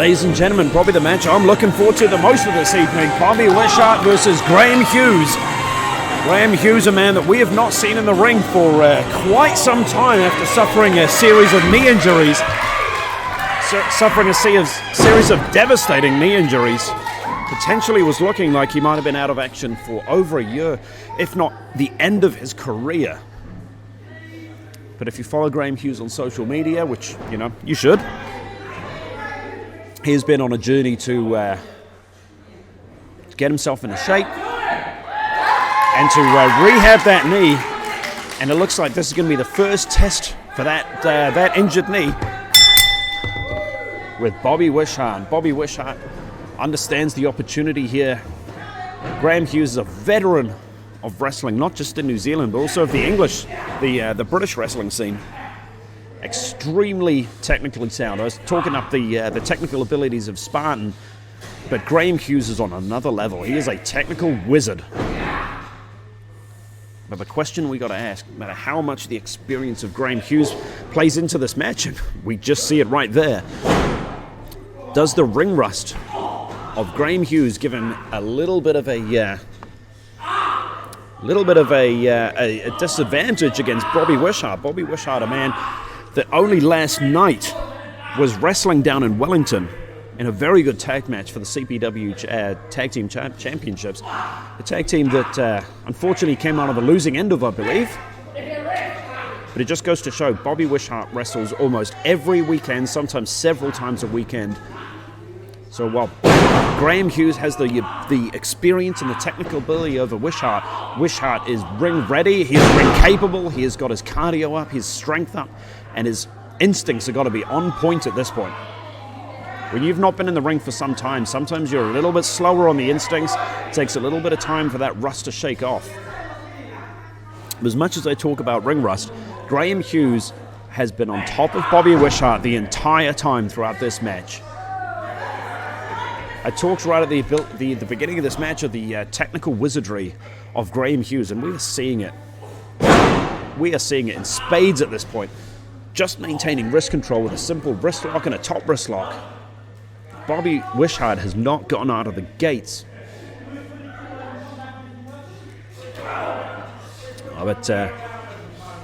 Ladies and gentlemen, probably the match I'm looking forward to the most of this evening. Bobby Wisheart versus Graham Hughes. Graham Hughes, a man that we have not seen in the ring for quite some time after suffering a series of knee injuries. Suffering a series of devastating knee injuries. Potentially was looking like he might have been out of action for over a year, if not the end of his career. But if you follow Graham Hughes on social media, which, you know, you should, he has been on a journey to get himself into shape and to rehab that knee. And it looks like this is going to be the first test for that injured knee with Bobby Wisheart. Bobby Wisheart understands the opportunity here. Graham Hughes is a veteran of wrestling, not just in New Zealand, but also of the British wrestling scene. Extremely technically sound. I was talking up the technical abilities of Spartan, but Graham Hughes is on another level. He is a technical wizard. But the question we got to ask, no matter how much the experience of Graham Hughes plays into this match, and we just see it right there, does the ring rust of Graham Hughes give him a little bit of a disadvantage against Bobby Wisheart? Bobby Wisheart, a man that only last night was wrestling down in Wellington in a very good tag match for the CPW Tag Team Championships. A tag team that unfortunately came out of the losing end of, I believe. But it just goes to show Bobby Wisheart wrestles almost every weekend, sometimes several times a weekend. So while Graham Hughes has the experience and the technical ability over Wisheart, Wisheart is ring ready, he's ring capable, he has got his cardio up, his strength up, and his instincts have got to be on point at this point. When you've not been in the ring for some time, sometimes you're a little bit slower on the instincts. It takes a little bit of time for that rust to shake off. But as much as I talk about ring rust, Graham Hughes has been on top of Bobby Wisheart the entire time throughout this match. I talked right at the beginning of this match of the technical wizardry of Graham Hughes, and we are seeing it. We are seeing it in spades at this point. Just maintaining wrist control with a simple wrist lock and a top wrist lock. Bobby Wisheart has not gotten out of the gates. But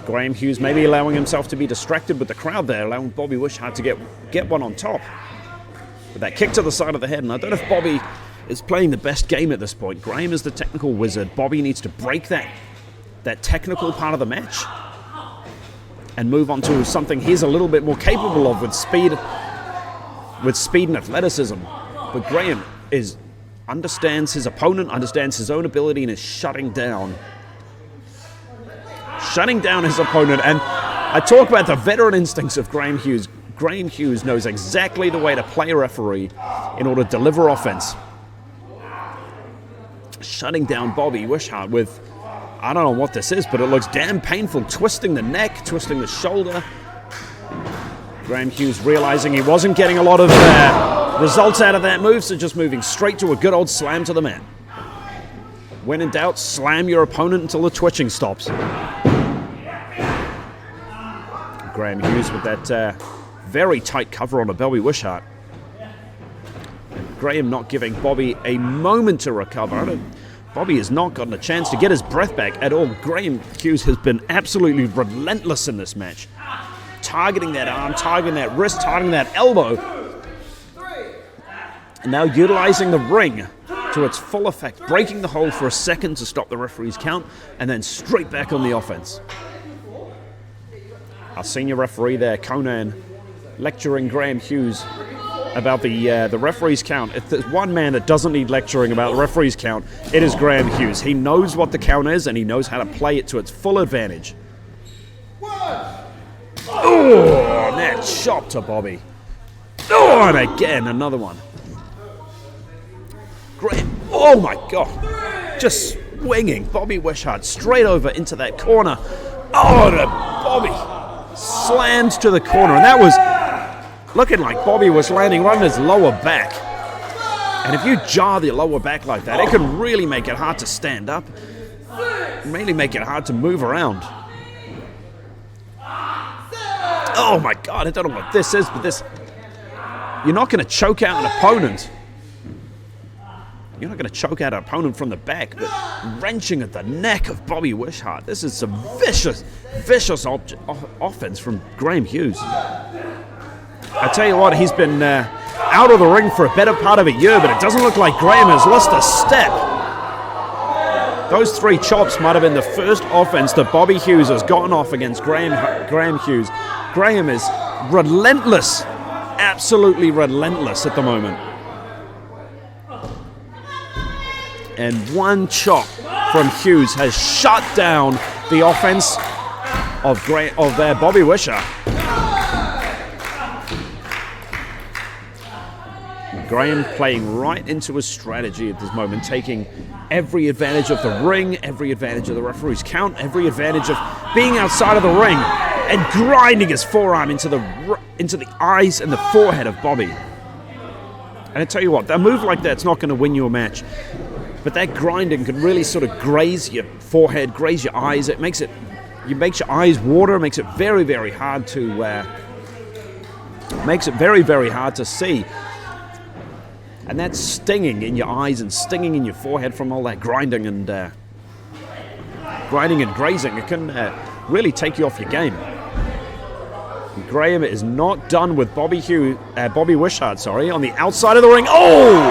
Graham Hughes maybe allowing himself to be distracted with the crowd there, allowing Bobby Wisheart to get one on top. With that kick to the side of the head, and I don't know if Bobby is playing the best game at this point. Graham is the technical wizard. Bobby needs to break that technical part of the match and move on to something he's a little bit more capable of with speed and athleticism. But Graham understands his opponent, understands his own ability, and is shutting down his opponent. And I talk about the veteran instincts of Graham Hughes. Graham Hughes knows exactly the way to play a referee in order to deliver offense. Shutting down Bobby Wisheart with, I don't know what this is, but it looks damn painful. Twisting the neck, twisting the shoulder. Graham Hughes realizing he wasn't getting a lot of results out of that move, so just moving straight to a good old slam to the mat. When in doubt, slam your opponent until the twitching stops. Graham Hughes with that very tight cover on a Bobby Wisheart. Graham not giving Bobby a moment to recover. Bobby has not gotten a chance to get his breath back at all. Graham Hughes has been absolutely relentless in this match. Targeting that arm, targeting that wrist, targeting that elbow. And now utilizing the ring to its full effect. Breaking the hold for a second to stop the referee's count, and then straight back on the offense. Our senior referee there, Conan, lecturing Graham Hughes about the referee's count. If there's one man that doesn't need lecturing about the referee's count, it is Graham Hughes. He knows what the count is, and he knows how to play it to its full advantage. Oh, net shot to Bobby. Oh, and again, another one. Graham, oh my God. Just swinging Bobby Wisheart straight over into that corner. Oh, and Bobby slams to the corner, and that was looking like Bobby was landing right on his lower back. And if you jar the lower back like that, it can really make it hard to stand up. Really make it hard to move around. Oh my God, I don't know what this is, but this You're not going to choke out an opponent. You're not going to choke out an opponent from the back, but wrenching at the neck of Bobby Wisheart. This is some vicious offense from Graham Hughes. I tell you what, he's been out of the ring for a better part of a year, but it doesn't look like Graham has lost a step. Those 3 chops might have been the first offense that Bobby Hughes has gotten off against Graham Hughes. Graham is relentless, absolutely relentless at the moment. And 1 chop from Hughes has shut down the offense of Bobby Wisheart. Graham playing right into his strategy at this moment, taking every advantage of the ring, every advantage of the referee's count, every advantage of being outside of the ring, and grinding his forearm into the eyes and the forehead of Bobby. And I tell you what, a move like that's not going to win you a match, but that grinding can really sort of graze your forehead, graze your eyes. It makes your eyes water, makes it very, very hard to see. And that's stinging in your eyes and stinging in your forehead from all that grinding and grazing. It can really take you off your game. Graham is not done with Bobby Wisheart, on the outside of the ring. Oh!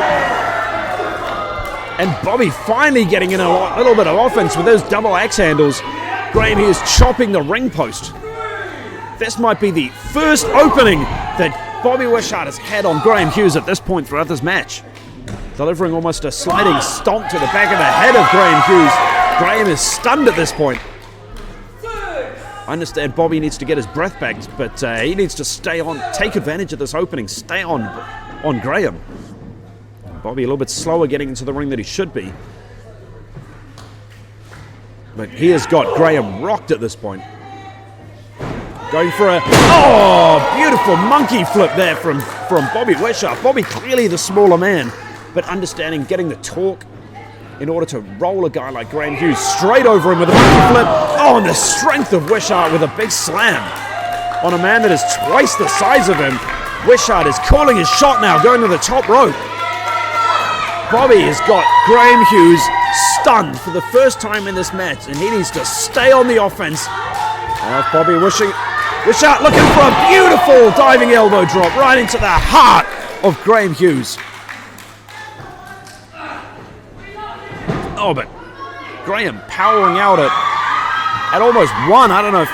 And Bobby finally getting in a little bit of offense with those double axe handles. Graham here is chopping the ring post. This might be the first opening that Bobby Wisheart has had on Graham Hughes at this point throughout this match. Delivering almost a sliding stomp to the back of the head of Graham Hughes. Graham is stunned at this point. I understand Bobby needs to get his breath back, but he needs to stay on, take advantage of this opening, stay on Graham. Bobby a little bit slower getting into the ring than he should be. But he has got Graham rocked at this point. Going for a beautiful monkey flip there from Bobby Wisheart. Bobby clearly the smaller man, but understanding getting the torque in order to roll a guy like Graham Hughes straight over him with a monkey flip. Oh, and the strength of Wisheart with a big slam on a man that is twice the size of him. Wisheart is calling his shot now, going to the top rope. Bobby has got Graham Hughes stunned for the first time in this match, and he needs to stay on the offense. Bobby Wisheart looking for a beautiful diving elbow drop right into the heart of Graham Hughes. Oh, but Graham powering out at almost 1. I don't know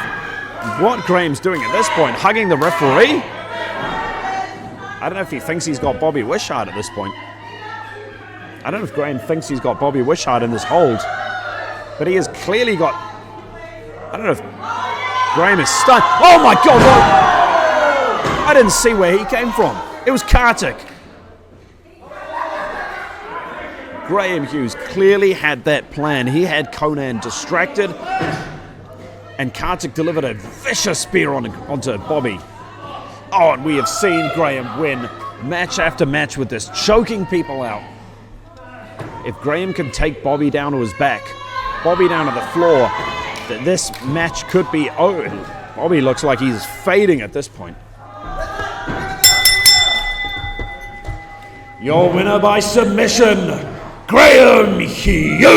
what Graham's doing at this point. Hugging the referee? I don't know if he thinks he's got Bobby Wisheart at this point. I don't know if Graham thinks he's got Bobby Wisheart in this hold. But he has clearly got... I don't know if Graham is stunned. Oh my God! I didn't see where he came from. It was Kartik. Graham Hughes clearly had that plan. He had Conan distracted, and Kartik delivered a vicious spear onto Bobby. Oh, and we have seen Graham win match after match with this, choking people out. If Graham can take Bobby down to his back, Bobby down to the floor, this match could be over. Bobby looks like he's fading at this point. Your winner by submission, Graham Hughes!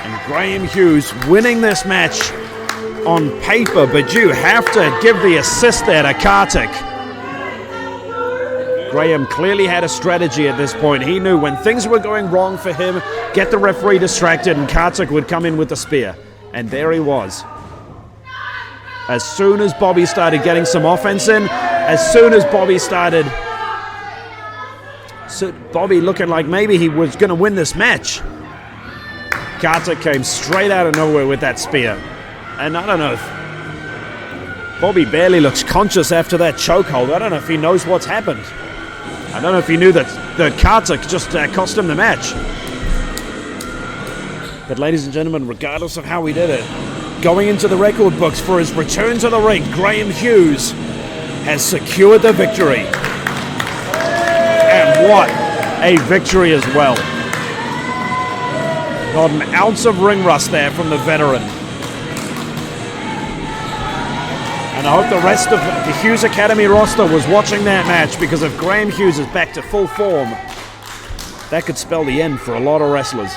And Graham Hughes winning this match on paper, but you have to give the assist there to Kartik. Graham clearly had a strategy at this point. He knew when things were going wrong for him, get the referee distracted and Kartik would come in with the spear. And there he was. As soon as Bobby started getting some offense in, as soon as Bobby started... Bobby looking like maybe he was going to win this match, Kartik came straight out of nowhere with that spear. And I don't know if... Bobby barely looks conscious after that chokehold. I don't know if he knows what's happened. I don't know if he knew that Kartik just cost him the match. But ladies and gentlemen, regardless of how he did it, going into the record books for his return to the ring, Graham Hughes has secured the victory. And what a victory as well. Not an ounce of ring rust there from the veteran. And I hope the rest of the Hughes Academy roster was watching that match, because if Graham Hughes is back to full form, that could spell the end for a lot of wrestlers.